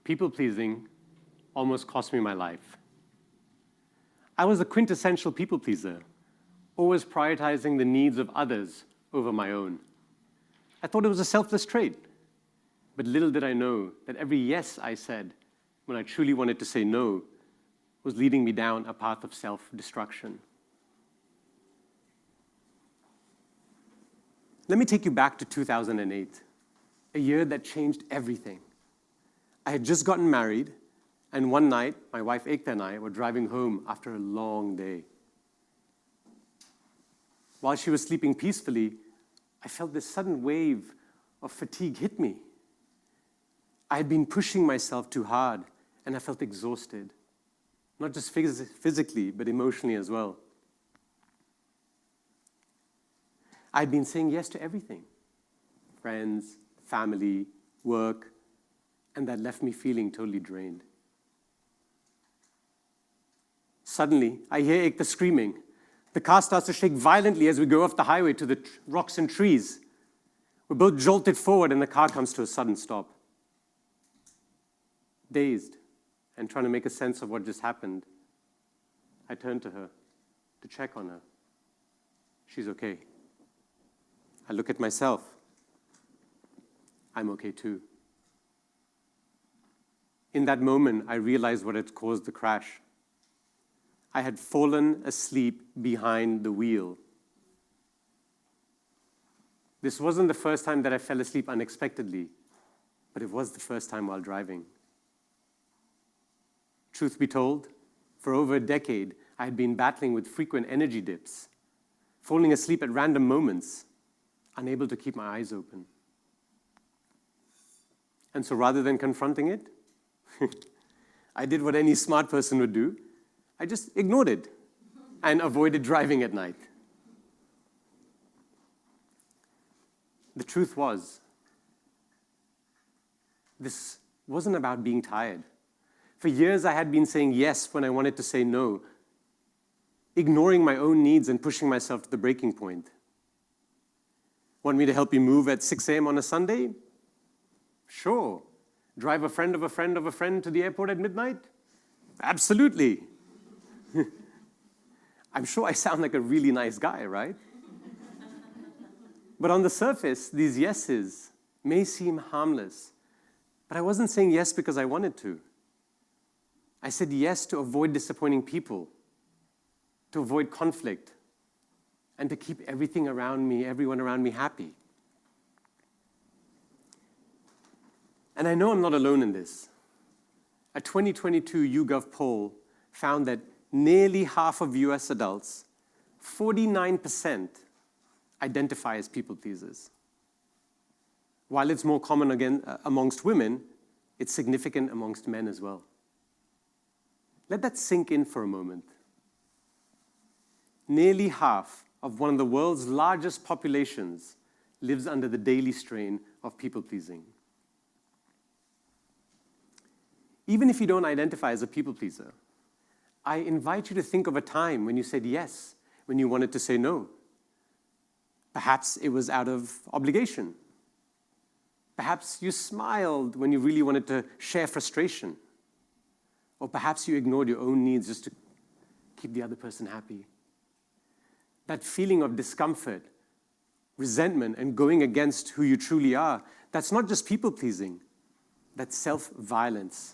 People-pleasing almost cost me my life. I was a quintessential people-pleaser, always prioritizing the needs of others over my own. I thought it was a selfless trait, but little did I know that every yes I said when I truly wanted to say no was leading me down a path of self-destruction. Let me take you back to 2008, a year that changed everything. I had just gotten married, and one night, my wife Ekta and I were driving home after a long day. While she was sleeping peacefully, I felt this sudden wave of fatigue hit me. I had been pushing myself too hard, and I felt exhausted, not just physically, but emotionally as well. I had been saying yes to everything, friends, family, work, and that left me feeling totally drained. Suddenly, I hear Ekta screaming. The car starts to shake violently as we go off the highway to the rocks and trees. We're both jolted forward and the car comes to a sudden stop. Dazed and trying to make a sense of what just happened, I turned to her to check on her. She's okay. I look at myself. I'm okay too. In that moment, I realized what had caused the crash. I had fallen asleep behind the wheel. This wasn't the first time that I fell asleep unexpectedly, but it was the first time while driving. Truth be told, for over a decade, I had been battling with frequent energy dips, falling asleep at random moments, unable to keep my eyes open. And so rather than confronting it, I did what any smart person would do. I just ignored it and avoided driving at night. The truth was, this wasn't about being tired. For years, I had been saying yes when I wanted to say no, ignoring my own needs and pushing myself to the breaking point. Want me to help you move at 6 a.m. on a Sunday? Sure. Drive a friend of a friend of a friend to the airport at midnight? Absolutely. I'm sure I sound like a really nice guy, right? But on the surface, these yeses may seem harmless, but I wasn't saying yes because I wanted to. I said yes to avoid disappointing people, to avoid conflict, and to keep everyone around me happy. And I know I'm not alone in this. A 2022 YouGov poll found that nearly half of US adults, 49%, identify as people pleasers. While it's more common again amongst women, it's significant amongst men as well. Let that sink in for a moment. Nearly half of one of the world's largest populations lives under the daily strain of people-pleasing. Even if you don't identify as a people-pleaser, I invite you to think of a time when you said yes, when you wanted to say no. Perhaps it was out of obligation. Perhaps you smiled when you really wanted to share frustration. Or perhaps you ignored your own needs just to keep the other person happy. That feeling of discomfort, resentment, and going against who you truly are, that's not just people-pleasing, that's self-violence.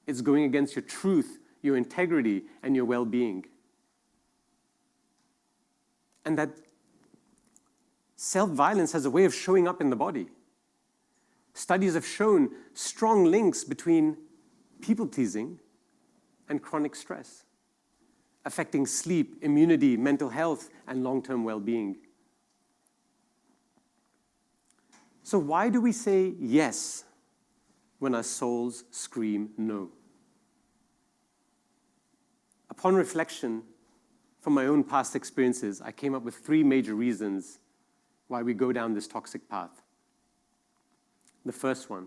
It's going against your truth, your integrity, and your well-being. And that self-violence has a way of showing up in the body. Studies have shown strong links between people-pleasing and chronic stress, affecting sleep, immunity, mental health, and long-term well-being. So why do we say yes when our souls scream no? Upon reflection from my own past experiences, I came up with 3 major reasons why we go down this toxic path. The first one,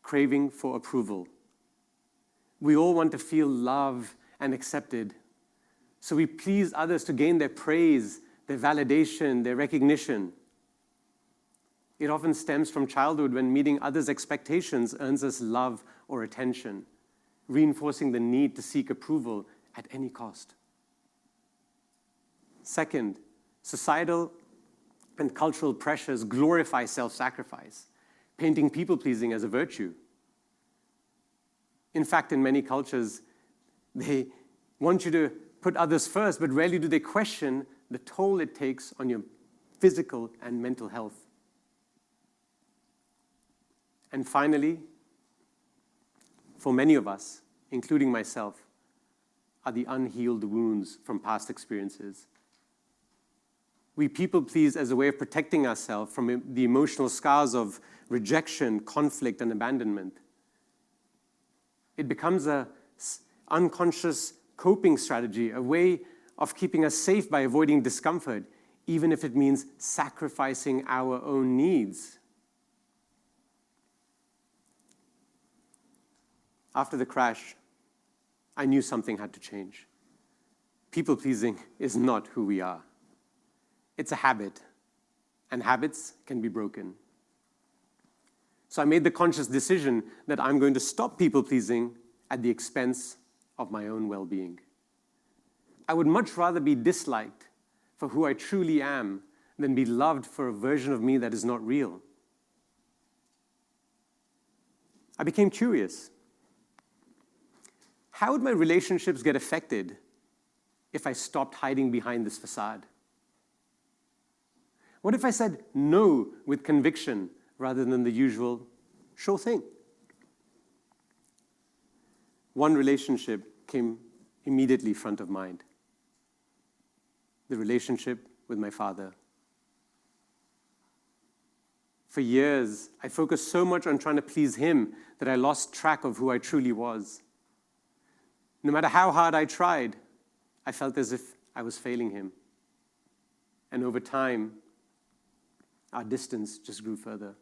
craving for approval. We all want to feel loved and accepted, so we please others to gain their praise, their validation, their recognition. It often stems from childhood when meeting others' expectations earns us love or attention, reinforcing the need to seek approval at any cost. Second, societal and cultural pressures glorify self-sacrifice, painting people-pleasing as a virtue. In fact, in many cultures, they want you to put others first, but rarely do they question the toll it takes on your physical and mental health. And finally, for many of us, including myself, are the unhealed wounds from past experiences. We people-please as a way of protecting ourselves from the emotional scars of rejection, conflict, and abandonment. It becomes an unconscious coping strategy, a way of keeping us safe by avoiding discomfort, even if it means sacrificing our own needs. After the crash, I knew something had to change. People-pleasing is not who we are. It's a habit, and habits can be broken. So I made the conscious decision that I'm going to stop people-pleasing at the expense of my own well-being. I would much rather be disliked for who I truly am than be loved for a version of me that is not real. I became curious. How would my relationships get affected if I stopped hiding behind this facade? What if I said no with conviction rather than the usual sure thing? One relationship came immediately front of mind. The relationship with my father. For years, I focused so much on trying to please him that I lost track of who I truly was. No matter how hard I tried, I felt as if I was failing him. And over time, our distance just grew further.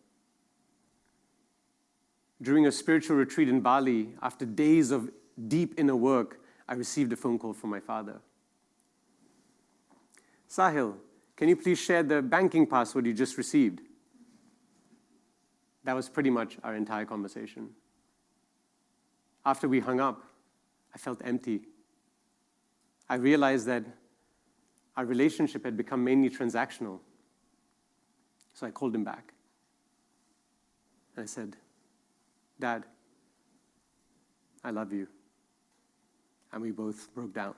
During a spiritual retreat in Bali, after days of deep inner work, I received a phone call from my father. Saahil, can you please share the banking password you just received? That was pretty much our entire conversation. After we hung up, I felt empty. I realized that our relationship had become mainly transactional. So I called him back. And I said, Dad, I love you. And we both broke down.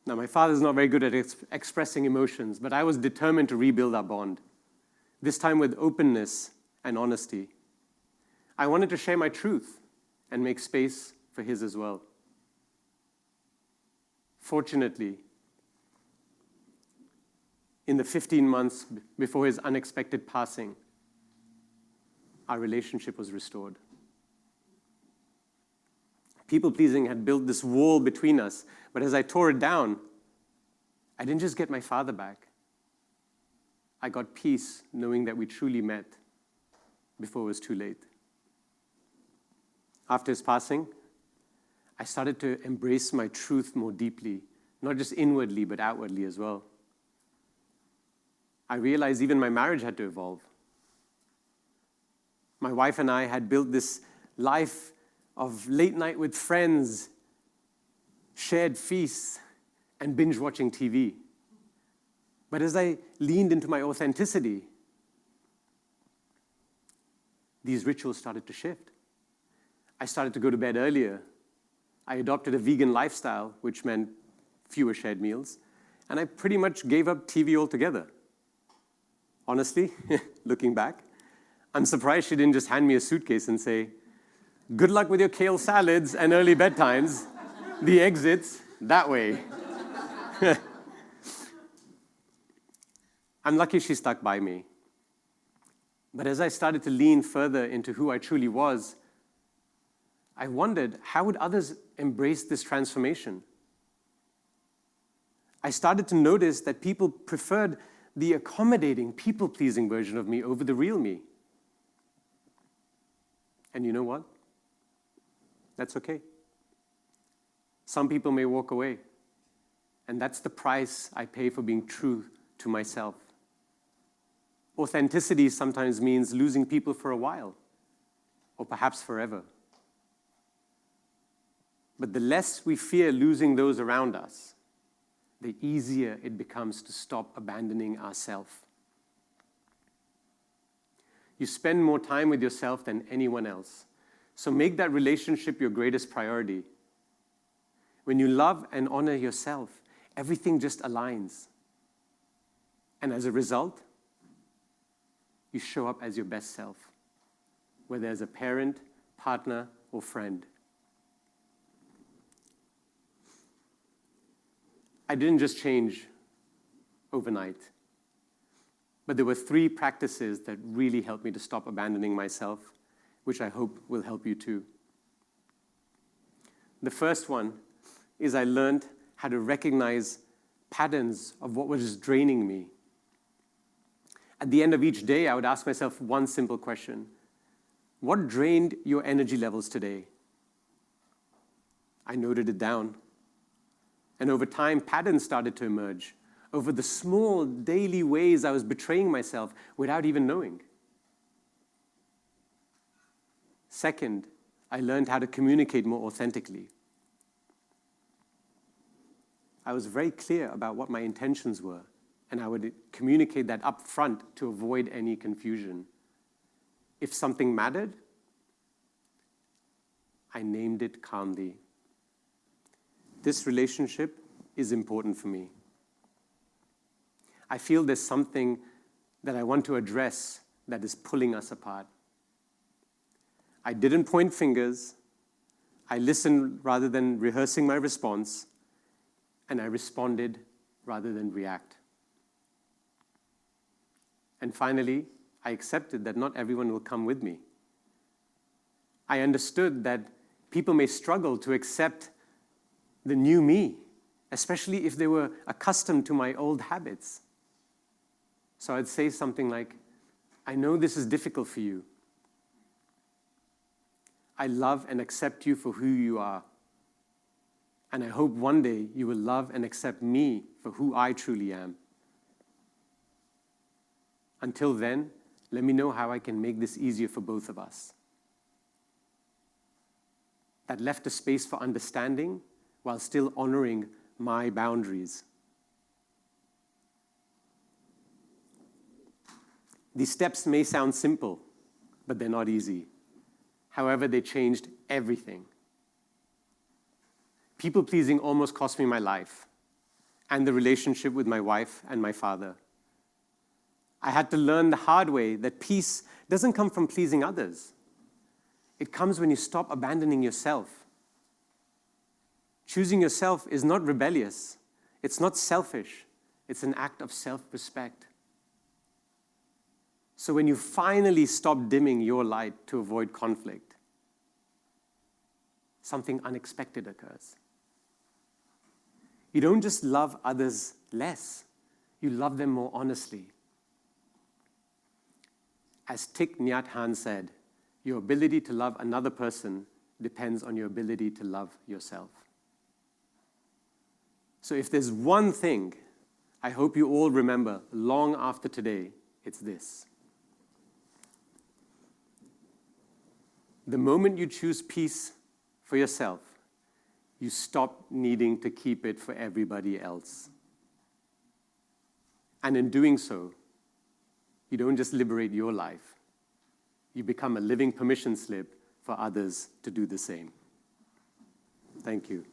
Now, my father's not very good at expressing emotions, but I was determined to rebuild our bond, this time with openness and honesty. I wanted to share my truth and make space for his as well. Fortunately, in the 15 months before his unexpected passing, our relationship was restored. People-pleasing had built this wall between us, but as I tore it down, I didn't just get my father back. I got peace knowing that we truly met before it was too late. After his passing, I started to embrace my truth more deeply, not just inwardly, but outwardly as well. I realized even my marriage had to evolve. My wife and I had built this life of late night with friends, shared feasts, and binge-watching TV. But as I leaned into my authenticity, these rituals started to shift. I started to go to bed earlier. I adopted a vegan lifestyle, which meant fewer shared meals. And I pretty much gave up TV altogether. Honestly, looking back, I'm surprised she didn't just hand me a suitcase and say, good luck with your kale salads and early bedtimes. The exit's that way. I'm lucky she stuck by me. But as I started to lean further into who I truly was, I wondered, how would others embrace this transformation? I started to notice that people preferred the accommodating, people-pleasing version of me over the real me. And you know what? That's okay. Some people may walk away, And that's the price I pay for being true to myself. Authenticity sometimes means losing people for a while, or perhaps forever. But the less we fear losing those around us, the easier it becomes to stop abandoning ourselves. You spend more time with yourself than anyone else. So make that relationship your greatest priority. When you love and honor yourself, everything just aligns. And as a result, you show up as your best self, whether as a parent, partner, or friend. I didn't just change overnight, but there were 3 practices that really helped me to stop abandoning myself, which I hope will help you too. The first one is I learned how to recognize patterns of what was draining me. At the end of each day, I would ask myself one simple question: what drained your energy levels today? I noted it down. And over time, patterns started to emerge over the small daily ways I was betraying myself without even knowing. Second, I learned how to communicate more authentically. I was very clear about what my intentions were, and I would communicate that up front to avoid any confusion. If something mattered, I named it calmly. This relationship is important for me. I feel there's something that I want to address that is pulling us apart. I didn't point fingers. I listened rather than rehearsing my response, and I responded rather than react. And finally, I accepted that not everyone will come with me. I understood that people may struggle to accept the new me, especially if they were accustomed to my old habits. So I'd say something like, I know this is difficult for you. I love and accept you for who you are. And I hope one day you will love and accept me for who I truly am. Until then, let me know how I can make this easier for both of us. That left a space for understanding while still honoring my boundaries. These steps may sound simple, but they're not easy. However, they changed everything. People-pleasing almost cost me my life and the relationship with my wife and my father. I had to learn the hard way that peace doesn't come from pleasing others. It comes when you stop abandoning yourself. Choosing yourself is not rebellious. It's not selfish. It's an act of self-respect. So when you finally stop dimming your light to avoid conflict, something unexpected occurs. You don't just love others less, you love them more honestly. As Thich Nhat Hanh said, your ability to love another person depends on your ability to love yourself. So if there's one thing I hope you all remember long after today, it's this. The moment you choose peace for yourself, you stop needing to keep it for everybody else. And in doing so, you don't just liberate your life, you become a living permission slip for others to do the same. Thank you.